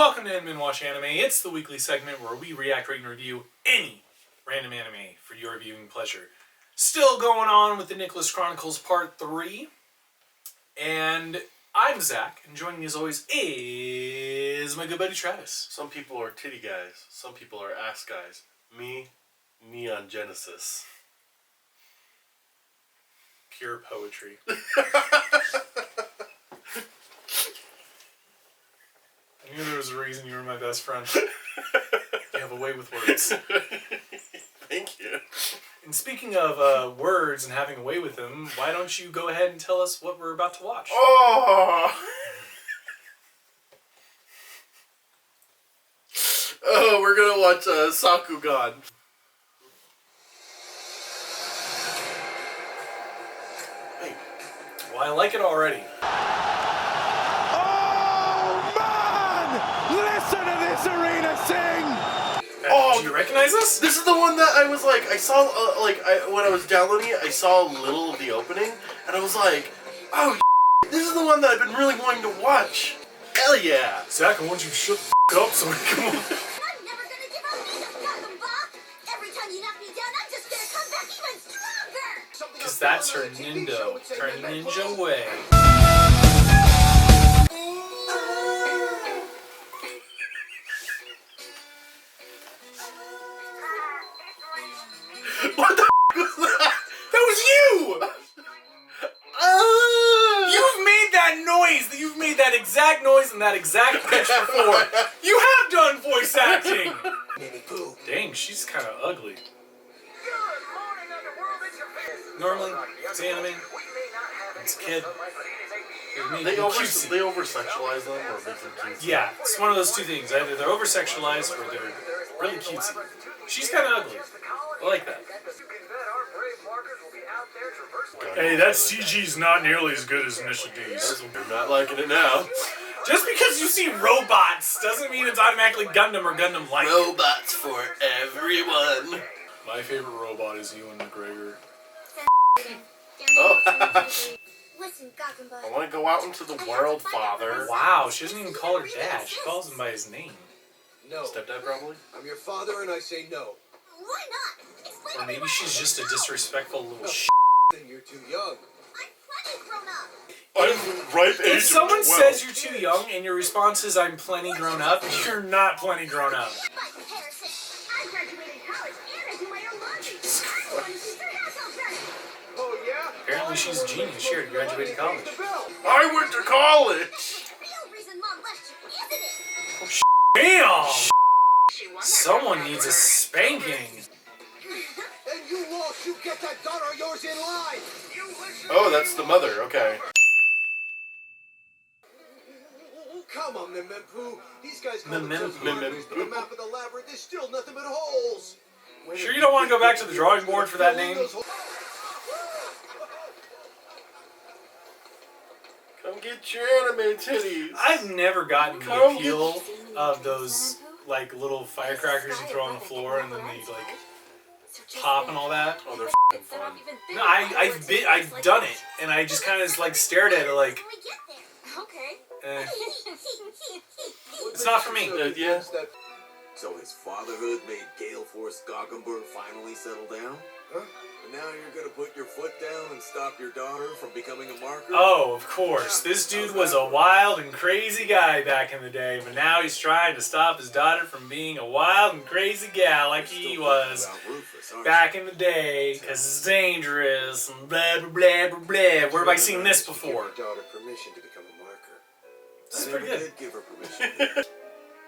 Welcome to Animen Watch Anime. It's the weekly segment where we react, rate, and review any random anime for your viewing pleasure. Still going on with the Nicholas Chronicles Part 3. And I'm Zach, and joining me as always is my good buddy Travis. Some people are titty guys, some people are ass guys. Me, Neon Genesis. Pure poetry. I knew there was a reason you were my best friend. You have a way with words. Thank you. And speaking of words and having a way with them, why don't you go ahead and tell us what we're about to watch? Oh, we're gonna watch Sakugan. Hey. Well, I like it already. Do you recognize this? This is the one that I was like, I saw, when I was downloading it, I saw a little of the opening, and I was like, oh, this is the one that I've been really wanting to watch. Hell yeah. Zach, I want you to shut the f*** up so we can watch. I'm never gonna give up either, Every time you knock me down, I'm just gonna come back even stronger! Because that's her ninja way. What the was that? That was you! You've made that noise. You've made that exact noise and that exact pitch before. You have done voice acting. Dang, she's kind of ugly. Normally, it's anime. It's a kid. They over-sexualize them or make them cutesy. Yeah, it's one of those two things. Either they're over-sexualized or they're really cutesy. She's kind of ugly. I like that. Hey, that CG's not nearly as good as Initial D's. I'm not liking it now. Just because you see robots doesn't mean it's automatically Gundam or Gundam-like. Robots for everyone. My favorite robot is Ewan McGregor. Oh. Listen, I want to go out into the world, Father. Wow, she doesn't even call her dad. She calls him by his name. No. Stepdad, probably? I'm your father and I say no. Why not? Explain Or maybe she's just a disrespectful little shit. Then you're too young. I'm plenty grown up. I'm ripe age. If someone says you're too young and your response is I'm plenty grown up, you're not plenty grown up. By comparison, I graduated college and I do my own laundry. I'm the one who keeps her house all dirty. Oh, yeah? Apparently she's a genius. She already graduated college. I went to college! The real reason Mom left you, isn't it? Damn! Someone needs a spanking. And you lost, you get that daughter of yours in line! Oh, that's the mother, okay. Come on, Memempoo. These guys call Memempoo. themselves but the map of the labyrinth is still nothing but holes. Sure you don't want to go back to the drawing board for that name? Come get your anime titties. I've never gotten the appeal of those like little firecrackers you throw on the floor and then they like pop and all that. Oh, they're f***ing fun. No, I've done it and I just kind of like stared at it like, When we get there. Okay. It's not for me. Yeah. So his fatherhood made Gale Force Goggenburg finally settle down? Huh? And now you're gonna put your foot down and stop your daughter from becoming a marker? Oh, of course. This dude was a wild and crazy guy back in the day, but now he's trying to stop his daughter from being a wild and crazy gal like he was back in the day, because it's dangerous and blah, blah, blah, blah, blah. Where have I seen this before? Give your daughter permission to become a marker. This is I pretty never good. did give her permission.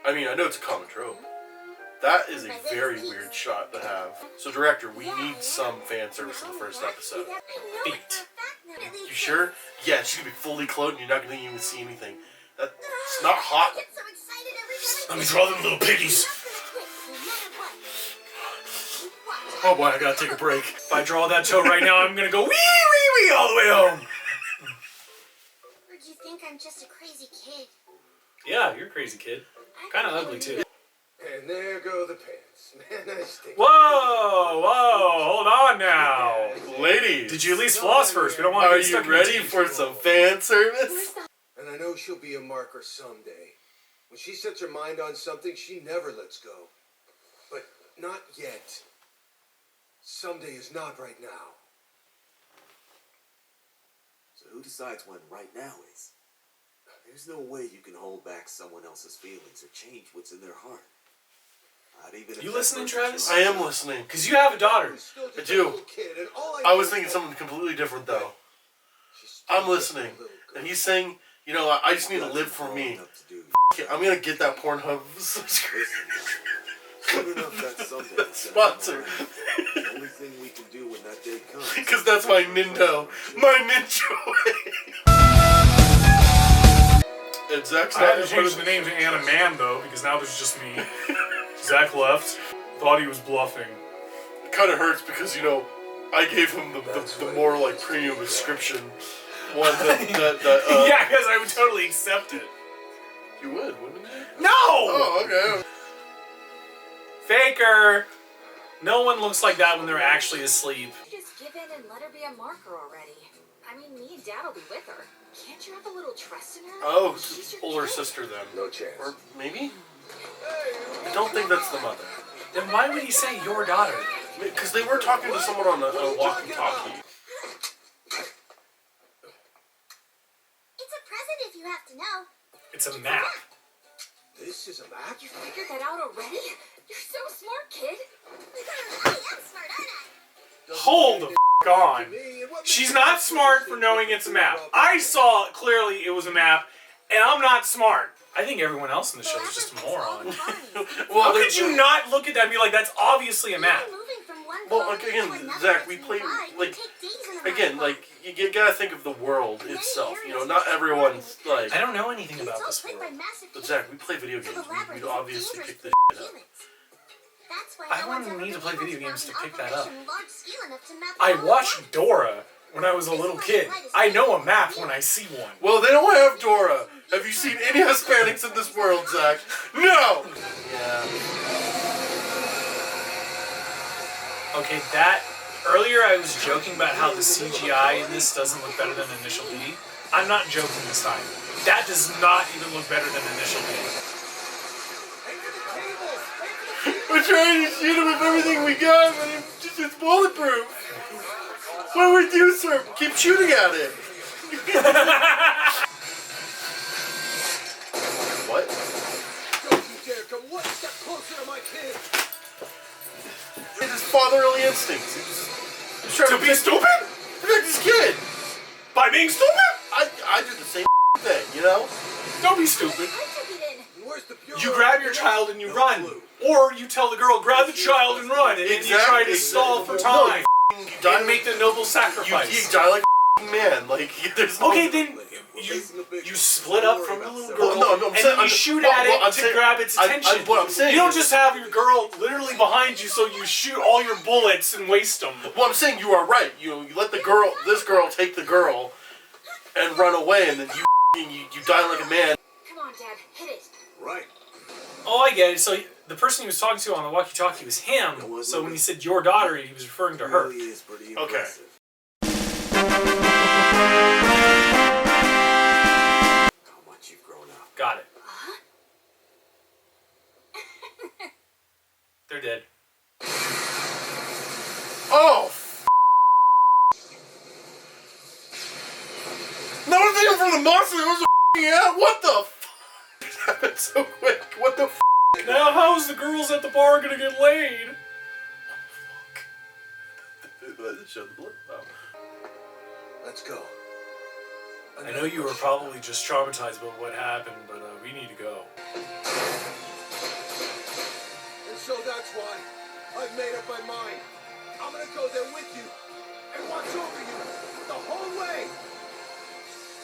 I mean, I know it's a common trope. That is a very weird shot to have. So, director, we need some fan service in the first episode. Feet. You sure? Yeah, she's gonna be fully clothed and you're not gonna even see anything. That's not hot. Let me draw them little piggies. Oh Oh boy, I gotta take a break. If I draw that toe right now, I'm gonna go wee wee wee all the way home. Or do you think I'm just a crazy kid? Yeah, you're a crazy kid. Kind of ugly too. And there go the pants. Man, I stink. Whoa, hold on now. Ladies, Did you at least floss first? We don't want to are get stuck you ready for some fan service? And I know she'll be a marker someday. When she sets her mind on something, she never lets go. But not yet. Someday is not right now. So who decides when right now is? There's no way you can hold back someone else's feelings or change what's in their heart. Not even if You that listening, person's Travis? your I own am son. listening. Because you have a daughter. She's still just I a do. little kid, and all I was know thinking is something completely different though. she's still I'm just a listening. little girl. And he's saying, you know, I just need to That's live for all me. enough to do. I'm gonna get that Pornhub subscription. Soon enough that someday it's gonna come Sponsor. around. The only thing we can do when that day comes. Because that's my Nindo. My ninja way. And Zach's I not had to change the name to Animen though, because now there's just me. Zach left. Thought he was bluffing. It kind of hurts because, you know, I gave him the more like premium subscription one that Yeah, because I would totally accept it. You would, wouldn't you? No! Oh, okay. Faker! No one looks like that when they're actually asleep. Just give in and let her be a marker already. I mean, me and Dad will be with her. Can't you have a little trust in her? Oh, She's your older kid. sister then. No chance. Or maybe? I don't think that's the mother. Then why would he say your daughter? Because they were talking to someone on a walkie-talkie. It's a present if you have to know. It's a map. This is a map? You figured that out already? You're so smart, kid. I am smart, aren't I? Hold the f*** on. She's not smart for knowing it's a map. I saw clearly it was a map, and I'm not smart. I think everyone else in the show is just a moron. Well, How could you not look at that and be like, that's obviously a map? Well, like, again, Zach, we play, like, again, like, you gotta think of the world itself. You know, not everyone's, like... I don't know anything about this world. But Zach, we play video games. We'd obviously pick this shit up. I wouldn't need to play video games to pick that up. I watched Dora when I was a little kid. I know a map when I see one. Well, they don't have Dora. Have you seen any Hispanics in this world, Zach? No! Yeah. Okay, that... Earlier I was joking about how the CGI in this doesn't look better than Initial D. I'm not joking this time. That does not even look better than Initial D. We're trying to shoot him with everything we got, but it's bulletproof. What do we do, sir? Keep shooting at it. What? Don't you dare come one step closer to my kid! It's his fatherly instincts. He's trying To be stupid? protect his kid. By being stupid? I do the same thing, you know? Don't be stupid. Where's the bureau? You grab your child and you run. Or you tell the girl, grab the child and run. And then you try to stall for time. You die And make the noble sacrifice. You die like a man. Like, there's no... Okay, then you split up from the little girl, Well, no, I'm and saying- then you shoot at it I'm to saying- grab its attention. what I'm saying you don't is- just have your girl literally behind you, so you shoot all your bullets and waste them. Well, I'm saying you are right. You let this girl take the girl and run away, and then you die like a man. Come on, Dad, hit it. Right. Oh, I get it. So the person he was talking to on the walkie-talkie was him. So when he said your daughter, he was referring to her. Really is pretty Okay. impressive. How much you've grown up. Got it. They're dead. Oh! No one's even from the monster. There was a yeah. What the? It happened so quick. What the? Now how's the girls at the bar gonna get laid? Show the blood. Oh. Let's go. I know you were probably just traumatized by what happened, but we need to go. And so that's why I've made up my mind. I'm gonna go there with you and watch over you the whole way.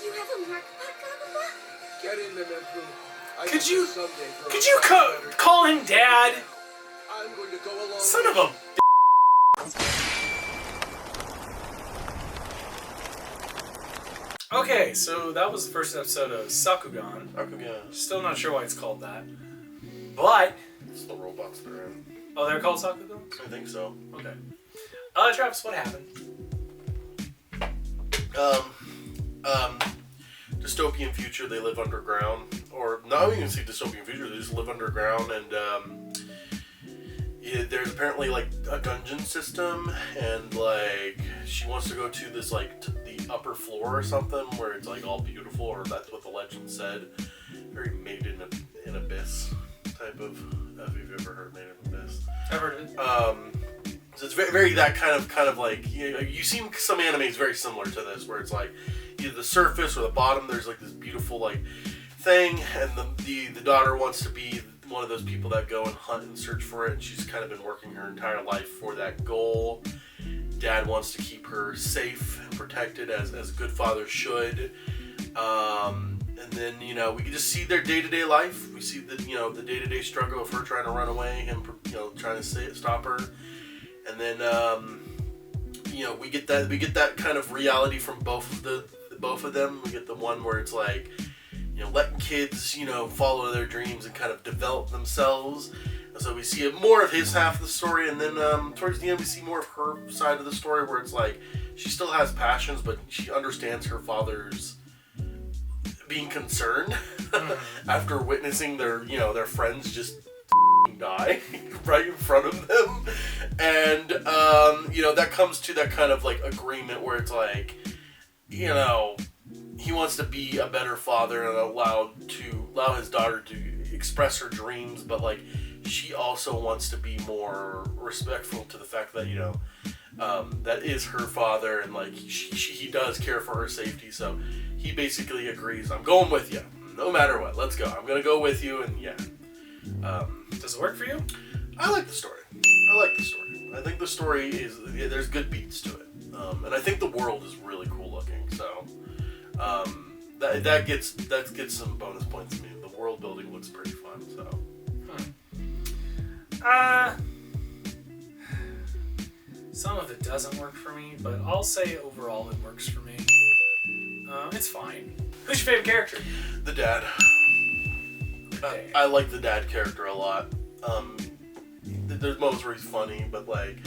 You have a mark, Papa? Get in there, Neptune. Could you call him Dad? I'm going to go along. Son of a. Okay, so that was the first episode of Sakugan. Sakugan. Still not sure why it's called that. But, It's the robots they're in. oh, they're called Sakugan? I think so. Okay. Travis, what happened? dystopian future. They live underground, or not even say dystopian future. They just live underground, and there's apparently like a dungeon system, and like she wants to go to this like the upper floor or something where it's like all beautiful, or that's what the legend said. Very Made in Abyss type of. If you've ever heard Made in Abyss, I've heard of it. So it's very, very that kind of like you see some animes very similar to this, where it's like either the surface or the bottom. There's like this beautiful like thing, and the daughter wants to be one of those people that go and hunt and search for it, and she's kind of been working her entire life for that goal. Dad wants to keep her safe and protected as a good father should. And then, we can just see their day-to-day life. We see the day-to-day struggle of her trying to run away, him, trying to stop her. And then, we get that kind of reality from both of them. We get the one where it's like, letting kids, follow their dreams and kind of develop themselves. And so we see more of his half of the story, and then towards the end we see more of her side of the story, where it's like she still has passions, but she understands her father's being concerned after witnessing their friends just die right in front of them, and that comes to that kind of like agreement where it's like, he wants to be a better father and allow his daughter to express her dreams, but like she also wants to be more respectful to the fact that that is her father, and like he does care for her safety. So he basically agrees, I'm going with you no matter what, let's go, I'm gonna go with you. And Does it work for you? I like the story. I think the story there's good beats to it, and I think the world is really cool looking. So that gets some bonus points to me. The world building looks pretty fun. So some of it doesn't work for me, but I'll say overall it works for me. It's fine. Who's your favorite character? the dad. Okay. I like the dad character a lot. There's moments where he's funny, but like,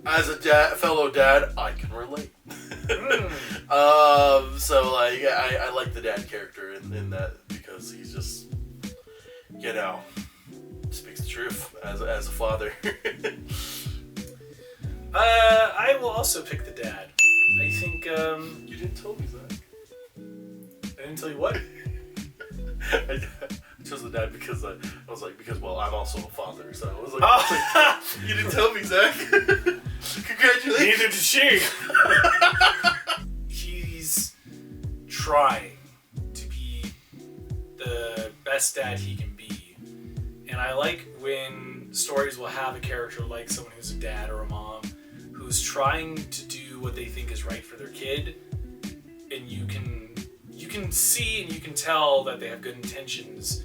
as a fellow dad, I can relate. So like, I like the dad character in that, because he's just, speaks the truth as a father. I will also pick the dad. I think, You didn't tell me, Zach. I didn't tell you what? I chose the dad because I was like, I'm also a father, so I was like, Oh. you didn't tell me, Zach. Congratulations. Neither did she. He's trying to be the best dad he can be. And I like when stories will have a character like someone who's a dad or a mom who's trying to do what they think is right for their kid, and you can see and you can tell that they have good intentions,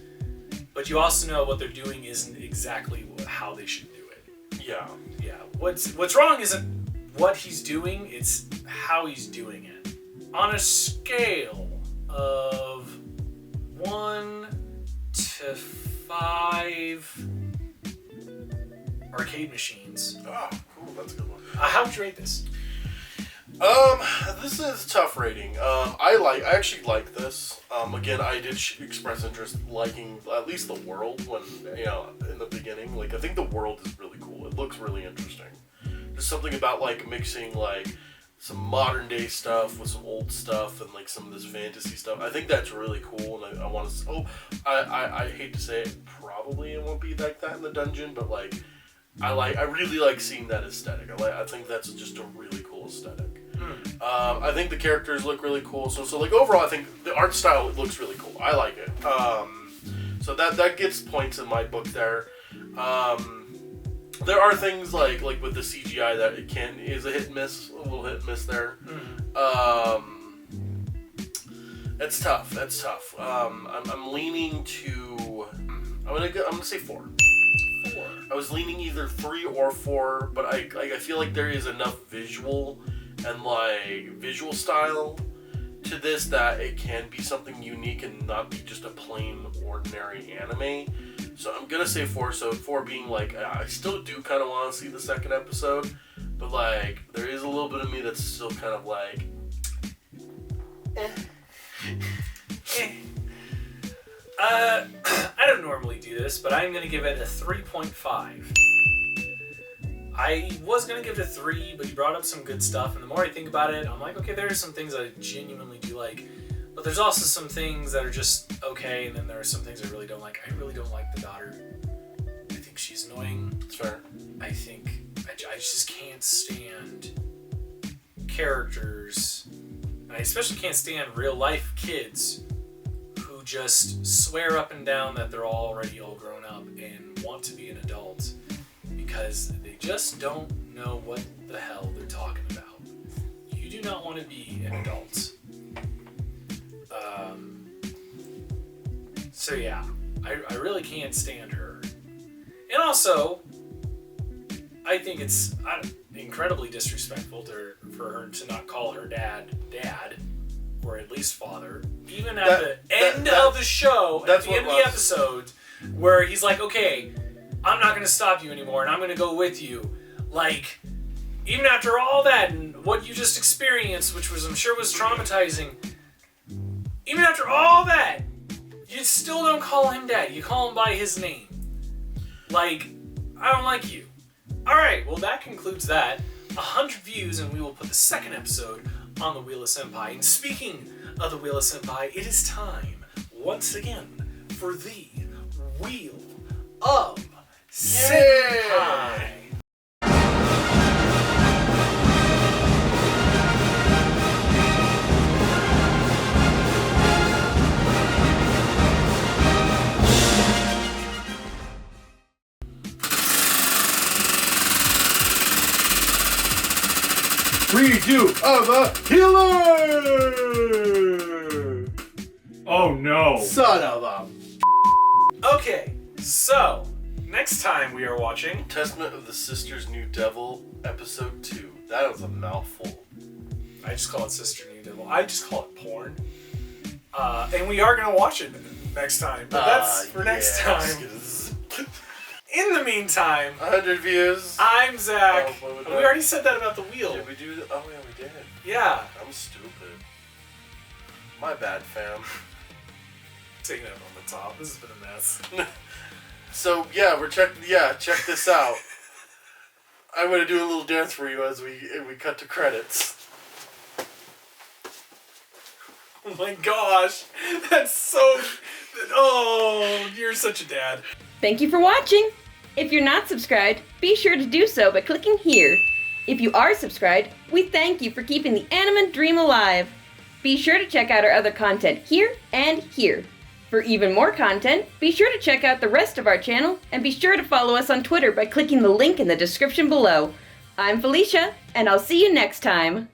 but you also know what they're doing isn't exactly how they should do it. Yeah. Yeah. What's wrong isn't what he's doing, it's how he's doing it. On a scale of 1 to 5 arcade machines, Oh, cool. That's a good one. how would you rate this? This is a tough rating. I actually like this. Again, I did express interest liking at least the world when, in the beginning. Like, I think the world is really cool. It looks really interesting. There's something about, like, mixing, like, some modern day stuff with some old stuff and, like, some of this fantasy stuff. I think that's really cool, and I want to, I hate to say it, probably it won't be like that in the dungeon, but, like, I really like seeing that aesthetic. I think that's just a really cool aesthetic. I think the characters look really cool. So like overall, I think the art style looks really cool. I like it. So that gets points in my book there. There are things like with the CGI that is a hit and miss, a little hit and miss there. It's tough. That's tough. I'm leaning to. I'm gonna say 4. I was leaning either 3 or 4, but I feel like there is enough visual and like visual style to this that it can be something unique and not be just a plain ordinary anime. So I'm gonna say 4. So 4 being like, I still do kind of want to see the second episode, but like there is a little bit of me that's still kind of like, I don't normally do this, but I'm gonna give it a 3.5. I was gonna give it a 3, but you brought up some good stuff, and the more I think about it, I'm like, okay, there are some things I genuinely do like, but there's also some things that are just okay, and then there are some things I really don't like. I really don't like the daughter. I think she's annoying. It's fair. I think I just can't stand characters, and I especially can't stand real life kids who just swear up and down that they're already all grown up and want to be an adult because they just don't know what the hell they're talking about. You do not want to be an adult. So yeah, I really can't stand her. And also, I think it's incredibly disrespectful for her to not call her dad, or at least father. Even at the end of the show, at the end of the episode, where he's like, okay, I'm not going to stop you anymore, and I'm going to go with you. Like, even after all that, and what you just experienced, which was, I'm sure, was traumatizing, even after all that, you still don't call him dad. You call him by his name. Like, I don't like you. Alright, well that concludes that. 100 views and we will put the second episode on the Wheel of Senpai. And speaking of the Wheel of Senpai, it is time, once again, for the Wheel of Senpai. Redo of a healer! Oh no. Son of a... Okay, so, next time we are watching Testament of the Sisters New Devil, Episode 2. That was a mouthful. I just call it Sister New Devil. I just call it porn. And we are going to watch it next time. But that's for next time. In the meantime, 100 views. I'm Zach. Oh, We already said that about the wheel. Did we do that? Oh, yeah, we did. Yeah. I'm stupid. My bad, fam. Taking it on the top. This has been a mess. So, yeah, check this out. I'm going to do a little dance for you as we cut to credits. Oh my gosh. That's so... Oh, you're such a dad. Thank you for watching! If you're not subscribed, be sure to do so by clicking here. If you are subscribed, we thank you for keeping the Animen dream alive. Be sure to check out our other content here and here. For even more content, be sure to check out the rest of our channel and be sure to follow us on Twitter by clicking the link in the description below. I'm Felicia, and I'll see you next time.